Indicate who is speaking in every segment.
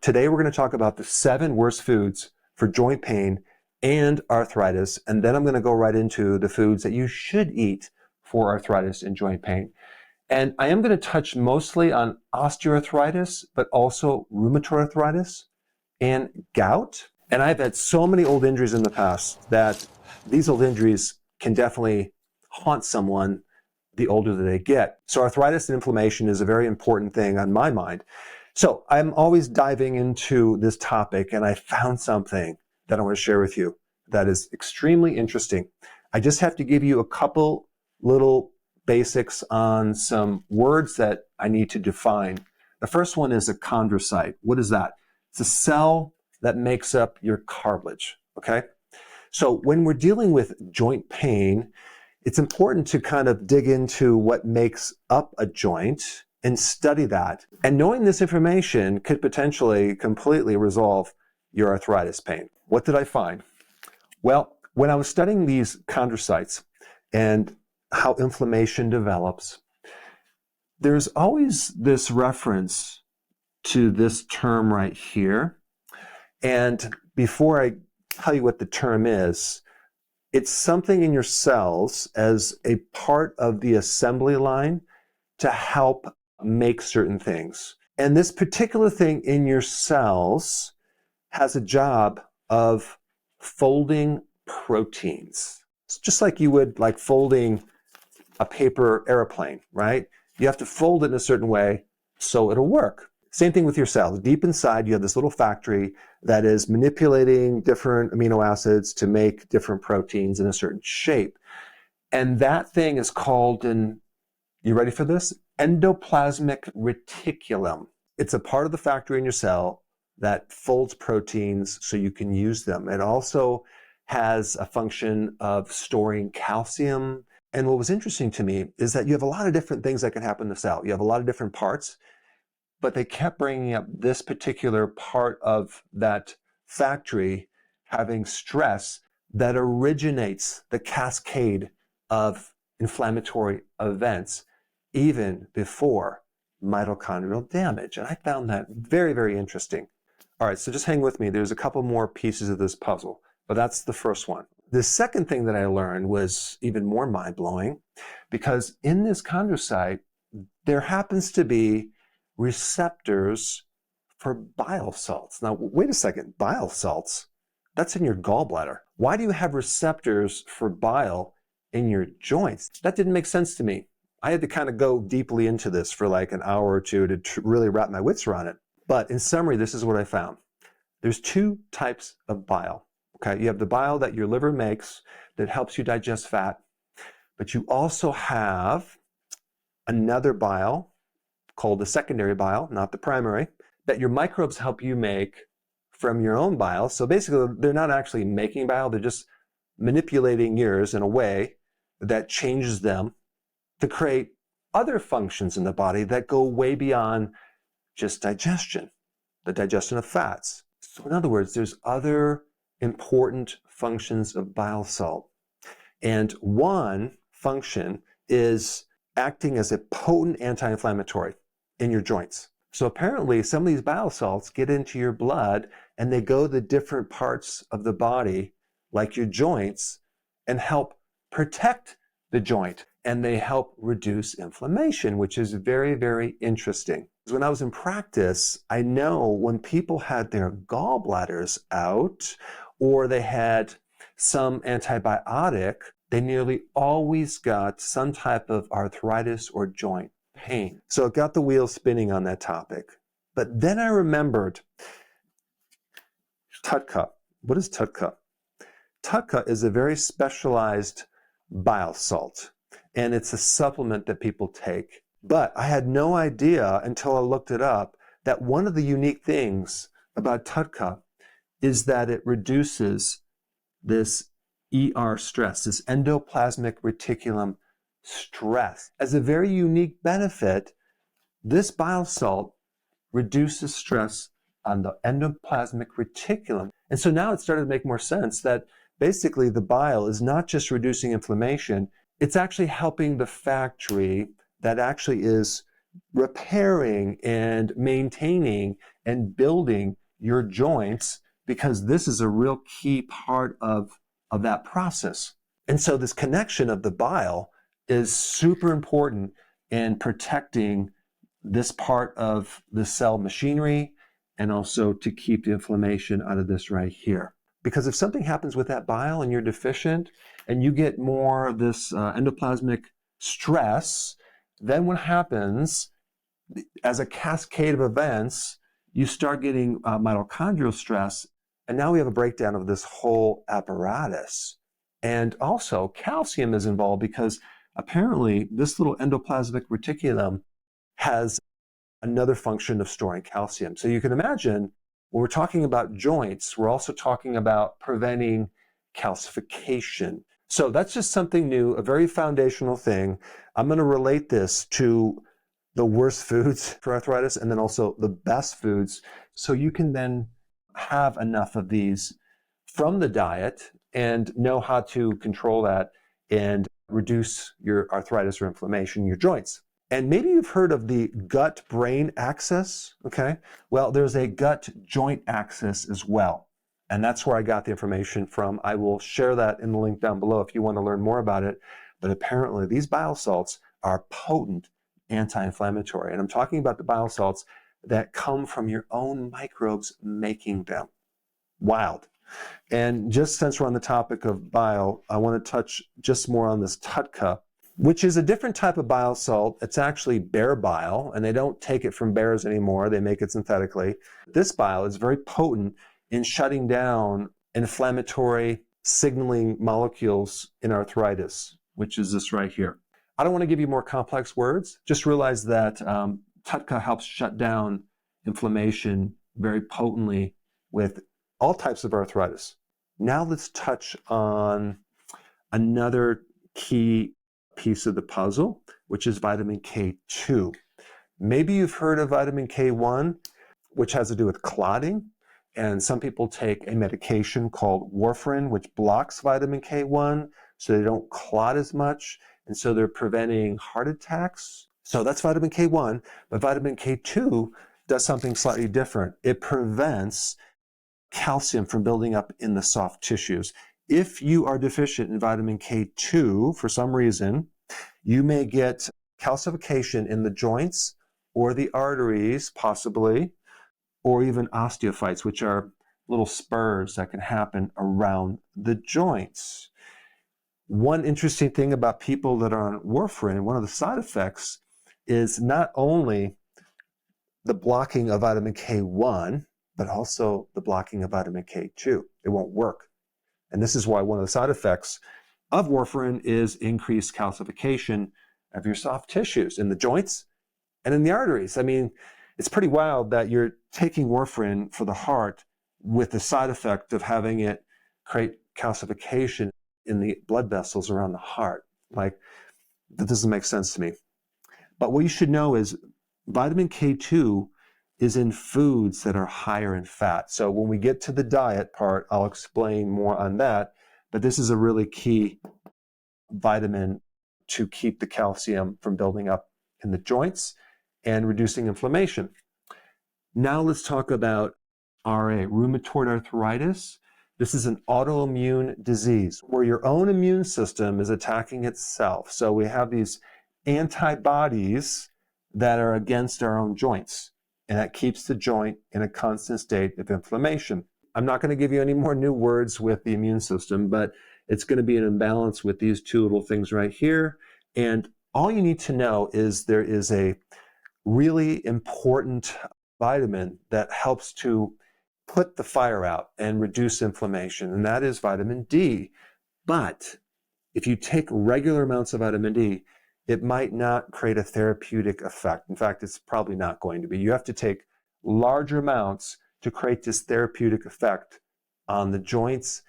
Speaker 1: Today we're going to talk about the 7 worst foods for joint pain and arthritis, and then I'm going to go right into the foods that you should eat for arthritis and joint pain. And I am going to touch mostly on osteoarthritis, but also rheumatoid arthritis and gout. And I've had so many old injuries in the past that these old injuries can definitely haunt someone the older that they get. So arthritis and inflammation is a very important thing on my mind. So I'm always diving into this topic, and I found something that I want to share with you that is extremely interesting. I just have to give you a couple little basics on some words that I need to define. The first one is a chondrocyte. What is that? It's a cell that makes up your cartilage, okay? So when we're dealing with joint pain, it's important to kind of dig into what makes up a joint and study that. And knowing this information could potentially completely resolve your arthritis pain. What did I find? Well, when I was studying these chondrocytes and how inflammation develops, there's always this reference to this term right here. And before I tell you what the term is, it's something in your cells as a part of the assembly line to help make certain things. And this particular thing in your cells has a job of folding proteins. It's just like you would like folding a paper airplane, right? You have to fold it in a certain way so it'll work. Same thing with your cells. Deep inside, you have this little factory that is manipulating different amino acids to make different proteins in a certain shape. And that thing is called you ready for this? Endoplasmic reticulum. It's a part of the factory in your cell that folds proteins so you can use them. It also has a function of storing calcium. And what was interesting to me is that you have a lot of different things that can happen in the cell. You have a lot of different parts, but they kept bringing up this particular part of that factory having stress that originates the cascade of inflammatory events even before mitochondrial damage. And I found that very, very interesting. All right, so just hang with me. There's a couple more pieces of this puzzle, but that's the first one. The second thing that I learned was even more mind-blowing, because in this chondrocyte, there happens to be receptors for bile salts. Now, wait a second, bile salts? That's in your gallbladder. Why do you have receptors for bile in your joints? That didn't make sense to me. I had to kind of go deeply into this for like an hour or two to really wrap my wits around it. But in summary, this is what I found. There's 2 types of bile. Okay, you have the bile that your liver makes that helps you digest fat, but you also have another bile called the secondary bile, not the primary, that your microbes help you make from your own bile. So basically, they're not actually making bile, they're just manipulating yours in a way that changes them to create other functions in the body that go way beyond just digestion, the digestion of fats. So in other words, there's other important functions of bile salt. And one function is acting as a potent anti-inflammatory in your joints. So apparently some of these bile salts get into your blood and they go to different parts of the body, like your joints, and help protect the joint. And they help reduce inflammation, which is very, very interesting. When I was in practice, I know when people had their gallbladders out or they had some antibiotic, they nearly always got some type of arthritis or joint pain. So it got the wheels spinning on that topic. But then I remembered TUDCA. What is TUDCA? TUDCA is a very specialized bile salt, and it's a supplement that people take. But I had no idea until I looked it up that one of the unique things about TUDCA is that it reduces this ER stress, this endoplasmic reticulum stress. As a very unique benefit, this bile salt reduces stress on the endoplasmic reticulum. And so now it started to make more sense that basically the bile is not just reducing inflammation, it's actually helping the factory that actually is repairing and maintaining and building your joints, because this is a real key part of that process. And so this connection of the bile is super important in protecting this part of the cell machinery, and also to keep the inflammation out of this right here. Because if something happens with that bile and you're deficient and you get more of this endoplasmic stress, then what happens as a cascade of events, you start getting mitochondrial stress, and now we have a breakdown of this whole apparatus. And also calcium is involved because apparently this little endoplasmic reticulum has another function of storing calcium. So you can imagine when we're talking about joints, we're also talking about preventing calcification. So that's just something new, a very foundational thing. I'm going to relate this to the worst foods for arthritis and then also the best foods, so you can then have enough of these from the diet and know how to control that and reduce your arthritis or inflammation in your joints. And maybe you've heard of the gut-brain axis, okay? Well, there's a gut-joint axis as well. And that's where I got the information from. I will share that in the link down below if you want to learn more about it. But apparently these bile salts are potent anti-inflammatory. And I'm talking about the bile salts that come from your own microbes making them. Wild. And just since we're on the topic of bile, I want to touch just more on this TUDCA, which is a different type of bile salt. It's actually bear bile, and they don't take it from bears anymore. They make it synthetically. This bile is very potent in shutting down inflammatory signaling molecules in arthritis, which is this right here. I don't want to give you more complex words. Just realize that TUDCA helps shut down inflammation very potently with all types of arthritis. Now let's touch on another key piece of the puzzle, which is vitamin K2. Maybe you've heard of vitamin K1, which has to do with clotting. And some people take a medication called warfarin, which blocks vitamin K1 so they don't clot as much. And so they're preventing heart attacks. So that's vitamin K1, but vitamin K2 does something slightly different. It prevents calcium from building up in the soft tissues. If you are deficient in vitamin K2 for some reason, you may get calcification in the joints or the arteries, possibly, or even osteophytes, which are little spurs that can happen around the joints. One interesting thing about people that are on warfarin, one of the side effects is not only the blocking of vitamin K1, but also the blocking of vitamin K2. It won't work. And this is why one of the side effects of warfarin is increased calcification of your soft tissues in the joints and in the arteries. I mean, it's pretty wild that you're taking warfarin for the heart with the side effect of having it create calcification in the blood vessels around the heart. Like, that doesn't make sense to me. But what you should know is vitamin K2 is in foods that are higher in fat. So when we get to the diet part, I'll explain more on that. But this is a really key vitamin to keep the calcium from building up in the joints and reducing inflammation. Now let's talk about RA, rheumatoid arthritis. This is an autoimmune disease where your own immune system is attacking itself. So we have these antibodies that are against our own joints, and that keeps the joint in a constant state of inflammation. I'm not going to give you any more new words with the immune system, but it's going to be an imbalance with these two little things right here. And all you need to know is there is a really important vitamin that helps to put the fire out and reduce inflammation, and that is vitamin D. But if you take regular amounts of vitamin D, it might not create a therapeutic effect. In fact, it's probably not going to be. You have to take larger amounts to create this therapeutic effect on the joints,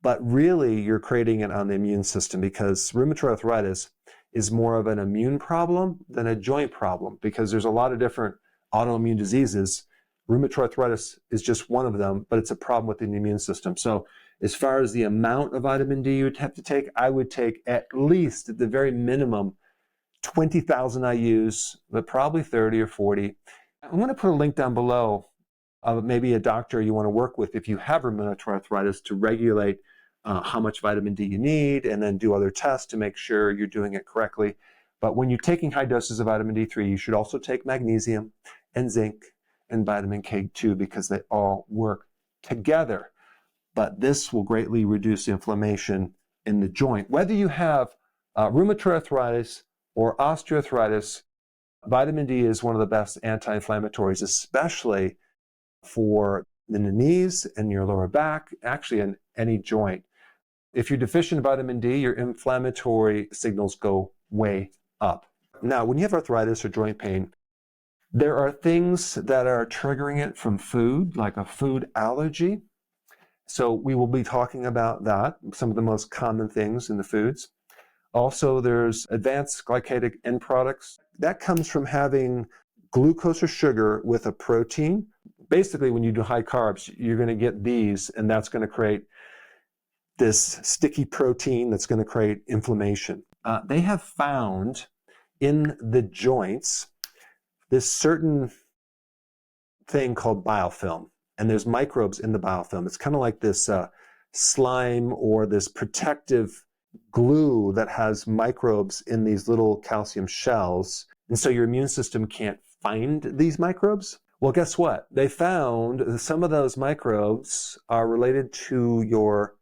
Speaker 1: but really you're creating it on the immune system, because rheumatoid arthritis is more of an immune problem than a joint problem, because there's a lot of different autoimmune diseases. Rheumatoid arthritis is just one of them, but it's a problem with the immune system. So as far as the amount of vitamin D you would have to take, I would take at least, at the very minimum, 20,000 I use, but probably 30 or 40. I'm going to put a link down below of maybe a doctor you want to work with if you have rheumatoid arthritis to regulate how much vitamin D you need, and then do other tests to make sure you're doing it correctly. But when you're taking high doses of vitamin D3, you should also take magnesium and zinc and vitamin K2 because they all work together. But this will greatly reduce inflammation in the joint. Whether you have rheumatoid arthritis or osteoarthritis, vitamin D is one of the best anti-inflammatories, especially for the knees and your lower back, actually in any joint. If you're deficient in vitamin D, your inflammatory signals go way up. Now, when you have arthritis or joint pain, there are things that are triggering it from food, like a food allergy. So we will be talking about that, some of the most common things in the foods. Also, there's advanced glycated end products. That comes from having glucose or sugar with a protein. Basically, when you do high carbs, you're going to get these, and that's going to create this sticky protein that's going to create inflammation. They have found in the joints this certain thing called biofilm, and there's microbes in the biofilm. It's kind of like this slime or this protective glue that has microbes in these little calcium shells, and so your immune system can't find these microbes. Well, guess what? They found that some of those microbes are related to your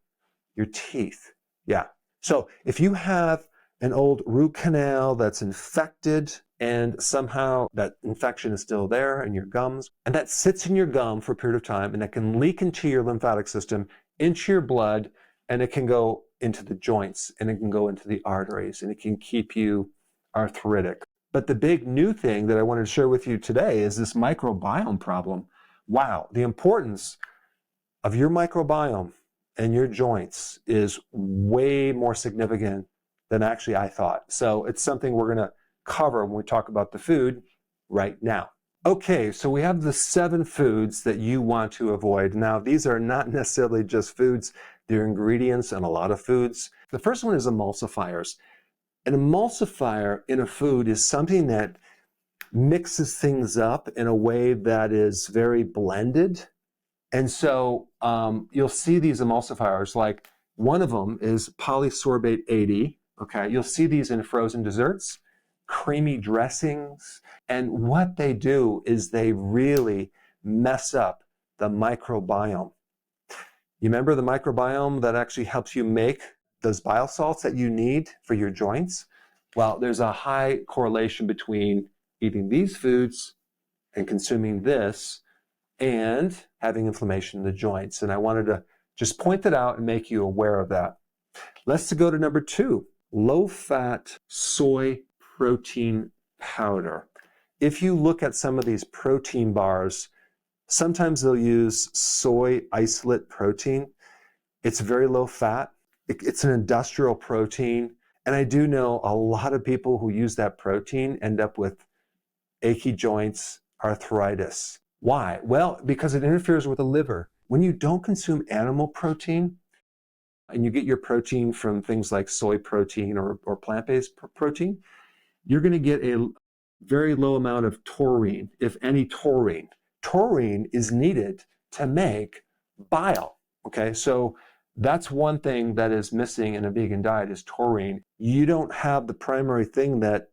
Speaker 1: teeth. Yeah. So if you have an old root canal that's infected and somehow that infection is still there in your gums, and that sits in your gum for a period of time, and that can leak into your lymphatic system, into your blood, and it can go into the joints, and it can go into the arteries, and it can keep you arthritic. But the big new thing that I wanted to share with you today is this microbiome problem. Wow, the importance of your microbiome and your joints is way more significant than actually I thought. So it's something we're going to cover when we talk about the food right now. Okay, so we have the 7 foods that you want to avoid. Now, these are not necessarily just foods, they're ingredients in a lot of foods. The first one is emulsifiers. An emulsifier in a food is something that mixes things up in a way that is very blended. And so you'll see these emulsifiers, like one of them is polysorbate 80. Okay, you'll see these in frozen desserts, creamy dressings, and what they do is they really mess up the microbiome. You remember the microbiome that actually helps you make those bile salts that you need for your joints? Well, there's a high correlation between eating these foods and consuming this and having inflammation in the joints. And I wanted to just point that out and make you aware of that. Let's go to number 2, low-fat soy protein powder. If you look at some of these protein bars, sometimes they'll use soy isolate protein. It's very low fat. It's an industrial protein. And I do know a lot of people who use that protein end up with achy joints, arthritis. Why? Well, because it interferes with the liver. When you don't consume animal protein, and you get your protein from things like soy protein or plant-based protein, you're going to get a very low amount of taurine, if any taurine. Taurine is needed to make bile. Okay, so that's one thing that is missing in a vegan diet is taurine. You don't have the primary thing that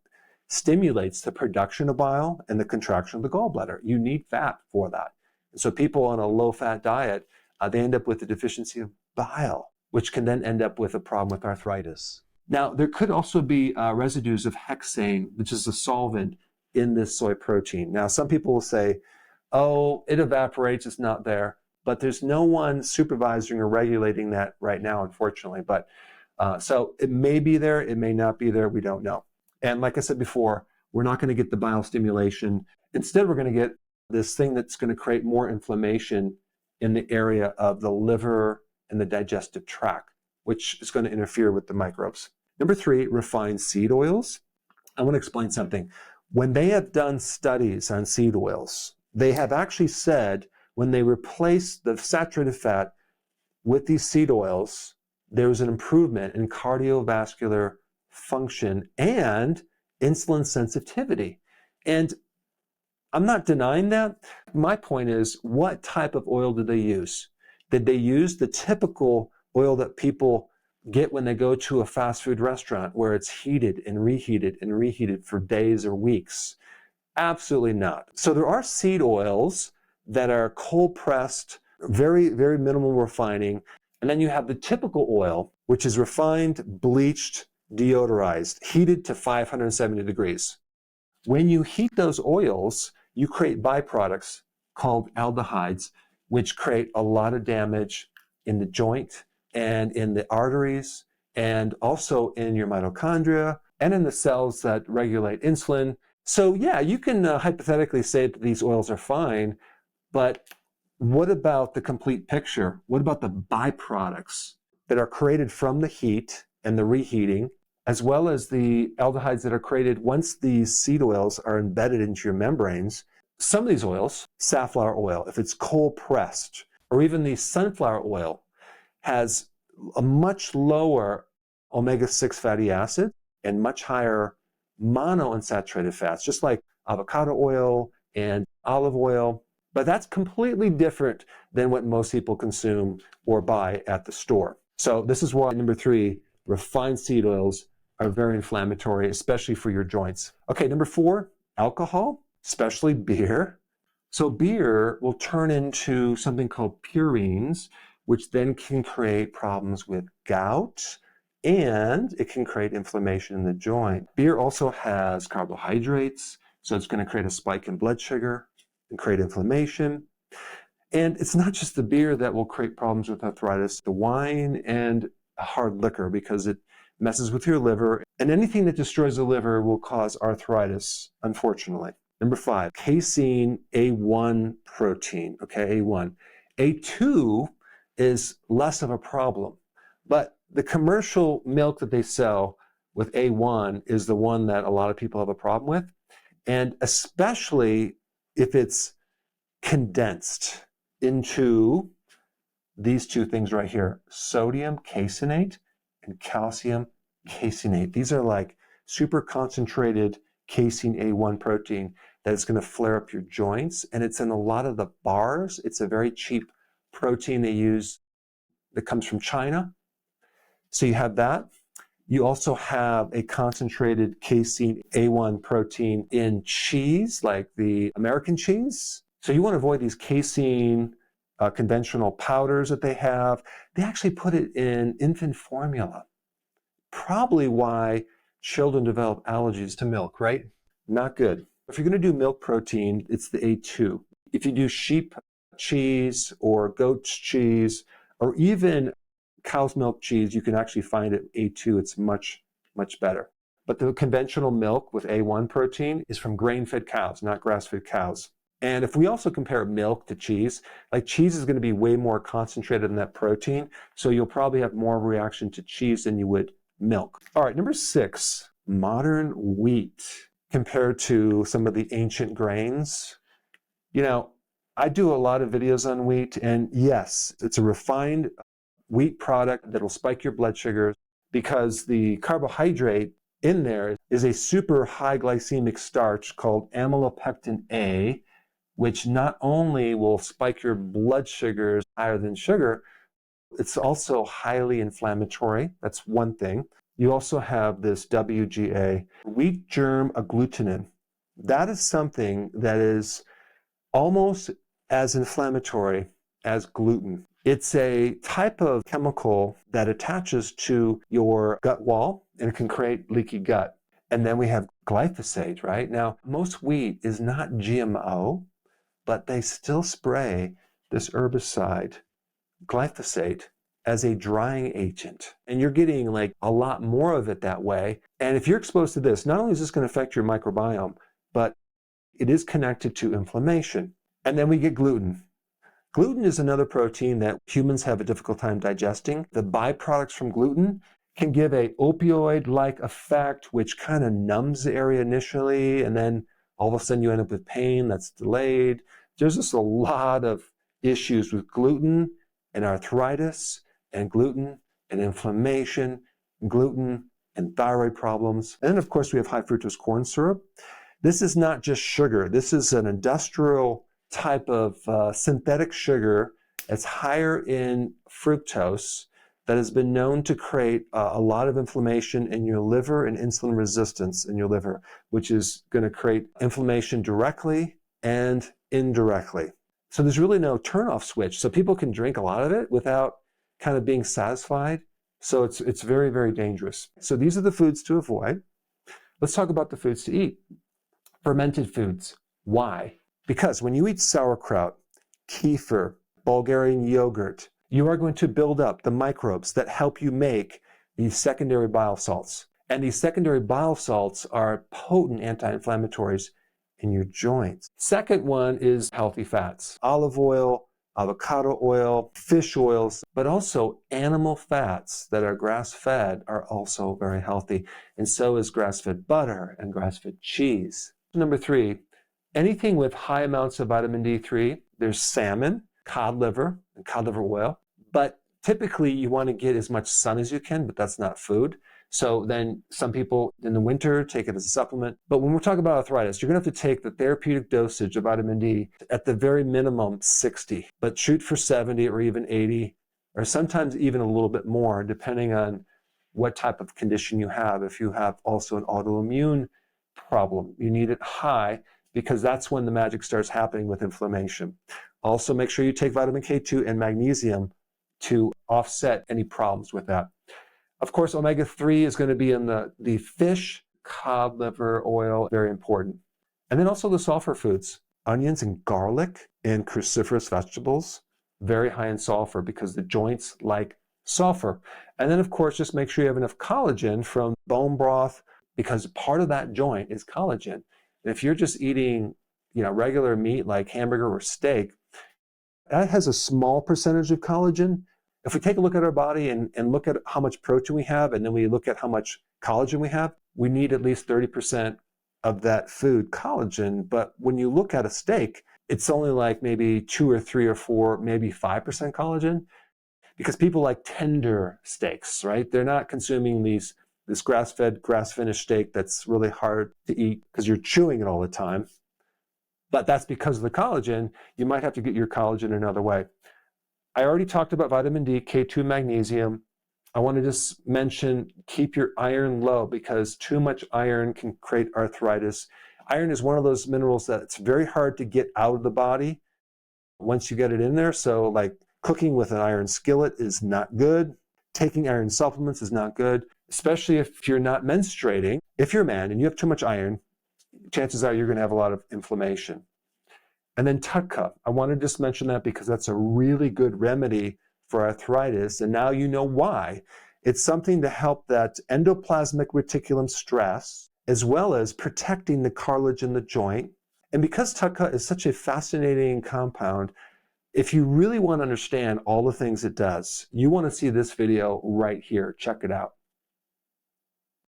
Speaker 1: stimulates the production of bile and the contraction of the gallbladder. You need fat for that. And so people on a low-fat diet, they end up with a deficiency of bile, which can then end up with a problem with arthritis. Now, there could also be residues of hexane, which is a solvent in this soy protein. Now, some people will say, oh, it evaporates, it's not there. But there's no one supervising or regulating that right now, unfortunately. But so it may be there, it may not be there, we don't know. And like I said before, we're not going to get the bile stimulation. Instead, we're going to get this thing that's going to create more inflammation in the area of the liver and the digestive tract, which is going to interfere with the microbes. Number 3, refined seed oils. I want to explain something. When they have done studies on seed oils, they have actually said when they replace the saturated fat with these seed oils, there was an improvement in cardiovascular function and insulin sensitivity. And I'm not denying that. My point is, what type of oil did they use? Did they use the typical oil that people get when they go to a fast food restaurant where it's heated and reheated for days or weeks? Absolutely not. So there are seed oils that are cold pressed, very, very minimal refining. And then you have the typical oil, which is refined, bleached, deodorized, heated to 570 degrees. When you heat those oils, you create byproducts called aldehydes, which create a lot of damage in the joint and in the arteries and also in your mitochondria and in the cells that regulate insulin. So yeah, you can hypothetically say that these oils are fine, but what about the complete picture? What about the byproducts that are created from the heat and the reheating, as well as the aldehydes that are created once these seed oils are embedded into your membranes? Some of these oils, safflower oil, if it's cold pressed, or even the sunflower oil, has a much lower omega-6 fatty acid and much higher monounsaturated fats, just like avocado oil and olive oil. But that's completely different than what most people consume or buy at the store. So this is why, number 3, refined seed oils are very inflammatory, especially for your joints. Okay, number 4, alcohol, especially beer. So beer will turn into something called purines, which then can create problems with gout, and it can create inflammation in the joint. Beer also has carbohydrates, so it's going to create a spike in blood sugar and create inflammation. And it's not just the beer that will create problems with arthritis, the wine and hard liquor, because it messes with your liver, and anything that destroys the liver will cause arthritis, unfortunately. Number 5, casein A1 protein, okay, A1. A2 is less of a problem, but the commercial milk that they sell with A1 is the one that a lot of people have a problem with, and especially if it's condensed into these two things right here, sodium caseinate and calcium caseinate. These are like super concentrated casein A1 protein that is going to flare up your joints, and it's in a lot of the bars. It's a very cheap protein they use that comes from China. So you have that. You also have a concentrated casein A1 protein in cheese, like the American cheese. So you want to avoid these casein conventional powders that they have. They actually put it in infant formula. Probably why children develop allergies to milk, right? Not good. If you're going to do milk protein, it's the A2. If you do sheep cheese or goat's cheese or even cow's milk cheese, you can actually find it A2. It's much, much better. But the conventional milk with A1 protein is from grain-fed cows, not grass-fed cows. And if we also compare milk to cheese, like cheese is going to be way more concentrated in that protein, so you'll probably have more reaction to cheese than you would milk. All right, number 6, modern wheat compared to some of the ancient grains. You know, I do a lot of videos on wheat, and yes, it's a refined wheat product that'll spike your blood sugars because the carbohydrate in there is a super high glycemic starch called amylopectin A, which not only will spike your blood sugars higher than sugar, it's also highly inflammatory. That's one thing. You also have this WGA, wheat germ agglutinin. That is something that is almost as inflammatory as gluten. It's a type of chemical that attaches to your gut wall and it can create leaky gut. And then we have glyphosate, right? Now, most wheat is not GMO, but they still spray this herbicide, glyphosate, as a drying agent. And you're getting like a lot more of it that way. And if you're exposed to this, not only is this going to affect your microbiome, but it is connected to inflammation. And then we get gluten. Gluten is another protein that humans have a difficult time digesting. The byproducts from gluten can give a opioid-like effect, which kind of numbs the area initially, and then all of a sudden you end up with pain that's delayed. There's just a lot of issues with gluten and arthritis and gluten and inflammation, gluten and thyroid problems. And then, of course, we have high fructose corn syrup. This is not just sugar. This is an industrial type of synthetic sugar that's higher in fructose that has been known to create a lot of inflammation in your liver and insulin resistance in your liver, which is going to create inflammation directly and indirectly. So there's really no turn-off switch. So people can drink a lot of it without kind of being satisfied. So it's very, very dangerous. So these are the foods to avoid. Let's talk about the foods to eat. Fermented foods. Why? Because when you eat sauerkraut, kefir, Bulgarian yogurt, you are going to build up the microbes that help you make these secondary bile salts. And these secondary bile salts are potent anti-inflammatories in your joints. Second one is healthy fats. Olive oil, avocado oil, fish oils, but also animal fats that are grass-fed are also very healthy. And so is grass-fed butter and grass-fed cheese. Number 3, anything with high amounts of vitamin D3, there's salmon, cod liver, and cod liver oil. But typically you want to get as much sun as you can, but that's not food. So then some people in the winter take it as a supplement. But when we're talking about arthritis, you're going to have to take the therapeutic dosage of vitamin D at the very minimum 60, but shoot for 70 or even 80, or sometimes even a little bit more, depending on what type of condition you have. If you have also an autoimmune problem, you need it high because that's when the magic starts happening with inflammation. Also, make sure you take vitamin K2 and magnesium to offset any problems with that. Of course, omega-3 is going to be in the fish, cod liver oil, very important. And then also the sulfur foods, onions and garlic and cruciferous vegetables, very high in sulfur because the joints like sulfur. And then, of course, just make sure you have enough collagen from bone broth because part of that joint is collagen. And if you're just eating, regular meat like hamburger or steak, that has a small percentage of collagen. If we take a look at our body and look at how much protein we have, and then we look at how much collagen we have, we need at least 30% of that food collagen. But when you look at a steak, it's only like maybe 2 or 3 or 4, maybe 5% collagen, because people like tender steaks, right? They're not consuming this grass-fed, grass-finished steak that's really hard to eat because you're chewing it all the time. But that's because of the collagen. You might have to get your collagen another way. I already talked about vitamin D, K2, magnesium. I want to just mention, keep your iron low because too much iron can create arthritis. Iron is one of those minerals that it's very hard to get out of the body once you get it in there. So like cooking with an iron skillet is not good. Taking iron supplements is not good, especially if you're not menstruating. If you're a man and you have too much iron, chances are you're going to have a lot of inflammation. And then TUDCA, I want to just mention that because that's a really good remedy for arthritis. And now you know why. It's something to help that endoplasmic reticulum stress, as well as protecting the cartilage in the joint. And because TUDCA is such a fascinating compound, if you really want to understand all the things it does, you want to see this video right here. Check it out.